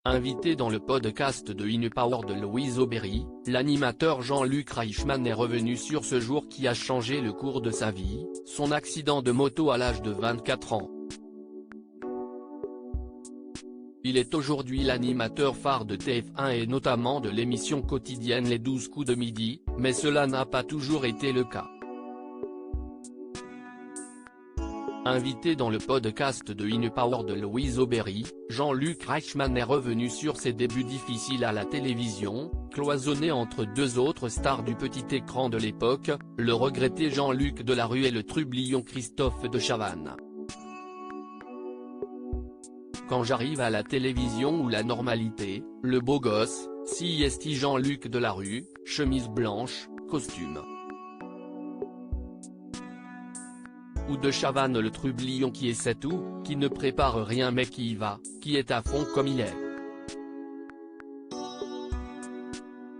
Invité dans le podcast de InPower de Louise Aubéry, l'animateur Jean-Luc Reichmann est revenu sur ce jour qui a changé le cours de sa vie, son accident de moto à l'âge de 24 ans. Il est aujourd'hui l'animateur phare de TF1 et notamment de l'émission quotidienne Les 12 coups de midi, mais cela n'a pas toujours été le cas. Invité dans le podcast de InPower de Louise Aubéry, Jean-Luc Reichmann est revenu sur ses débuts difficiles à la télévision, cloisonné entre deux autres stars du petit écran de l'époque, le regretté Jean-Luc Delarue et le trublion Christophe de Chavannes. Quand j'arrive à la télévision ou la normalité, le beau gosse, CST Jean-Luc Delarue, chemise blanche, costume. Ou de Chavannes le trublion qui essaie tout, qui ne prépare rien mais qui y va, qui est à fond comme il est.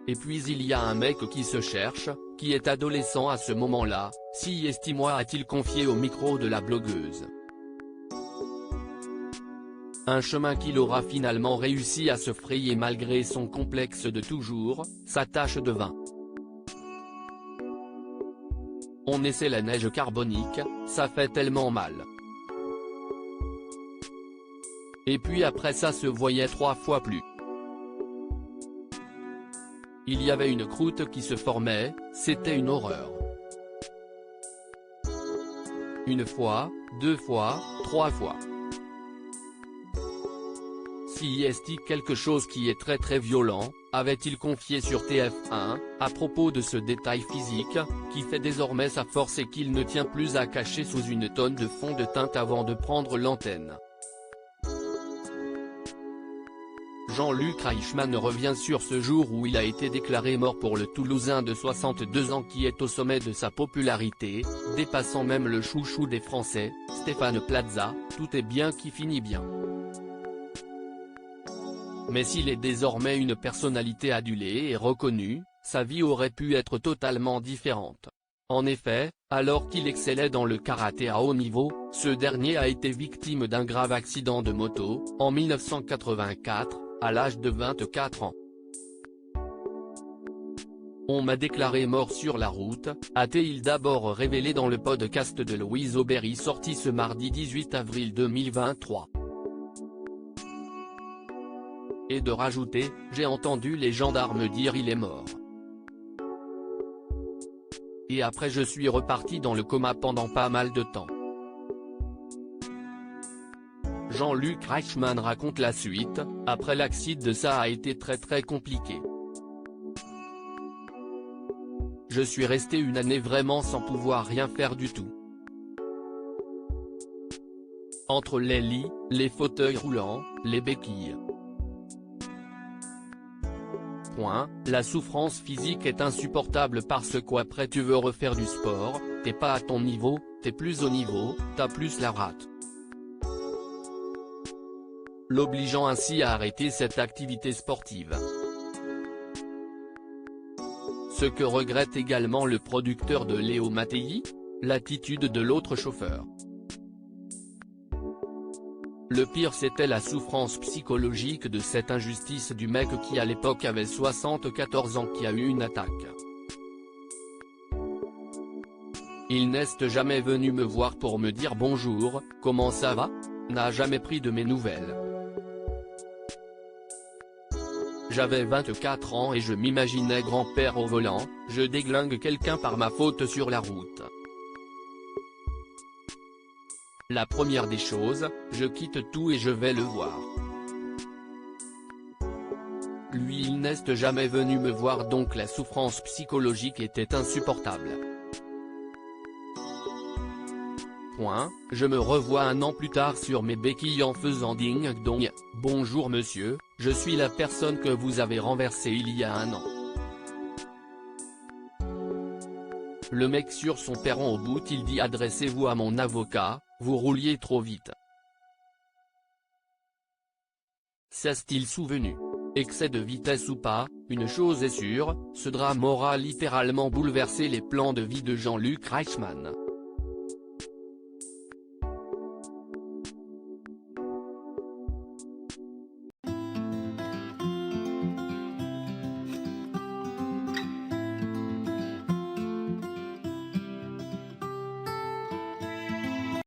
Et puis il y a un mec qui se cherche, qui est adolescent à ce moment-là, CST moi a-t-il confié au micro de la blogueuse. Un chemin qu'il aura finalement réussi à se frayer malgré son complexe de toujours, sa tache de vin. On essaie la neige carbonique, ça fait tellement mal. Et puis après ça se voyait 3 fois plus. Il y avait une croûte qui se formait, c'était une horreur. Une fois, 2 fois, 3 fois. Si est-il quelque chose qui est très violent, avait-il confié sur TF1, à propos de ce détail physique, qui fait désormais sa force et qu'il ne tient plus à cacher sous une tonne de fond de teinte avant de prendre l'antenne. Jean-Luc Reichmann revient sur ce jour où il a été déclaré mort pour le Toulousain de 62 ans qui est au sommet de sa popularité, dépassant même le chouchou des Français, Stéphane Plaza, tout est bien qui finit bien. Mais s'il est désormais une personnalité adulée et reconnue, sa vie aurait pu être totalement différente. En effet, alors qu'il excellait dans le karaté à haut niveau, ce dernier a été victime d'un grave accident de moto, en 1984, à l'âge de 24 ans. On m'a déclaré mort sur la route, a-t-il d'abord révélé dans le podcast de Louise Aubéry sorti ce mardi 18 avril 2023. Et de rajouter, j'ai entendu les gendarmes dire il est mort. Et après je suis reparti dans le coma pendant pas mal de temps. Jean-Luc Reichmann raconte la suite, après l'accident ça a été très compliqué. Je suis resté une année vraiment sans pouvoir rien faire du tout. Entre les lits, les fauteuils roulants, les béquilles. La souffrance physique est insupportable parce qu'après tu veux refaire du sport, t'es pas à ton niveau, t'es plus au niveau, t'as plus la rate. L'obligeant ainsi à arrêter cette activité sportive. Ce que regrette également le producteur de Léo Mattei, l'attitude de l'autre chauffeur. Le pire c'était la souffrance psychologique de cette injustice du mec qui à l'époque avait 74 ans qui a eu une attaque. Il n'est jamais venu me voir pour me dire bonjour, comment ça va, n'a jamais pris de mes nouvelles. J'avais 24 ans et je m'imaginais grand-père au volant, je déglingue quelqu'un par ma faute sur la route. La première des choses, je quitte tout et je vais le voir. Lui il n'est jamais venu me voir donc la souffrance psychologique était insupportable. Je me revois un an plus tard sur mes béquilles en faisant ding-dong, bonjour monsieur, je suis la personne que vous avez renversée il y a un an. Le mec sur son perron au bout il dit adressez-vous à mon avocat, vous rouliez trop vite. S'est-il souvenu? Excès de vitesse ou pas, une chose est sûre, ce drame aura littéralement bouleversé les plans de vie de Jean-Luc Reichmann.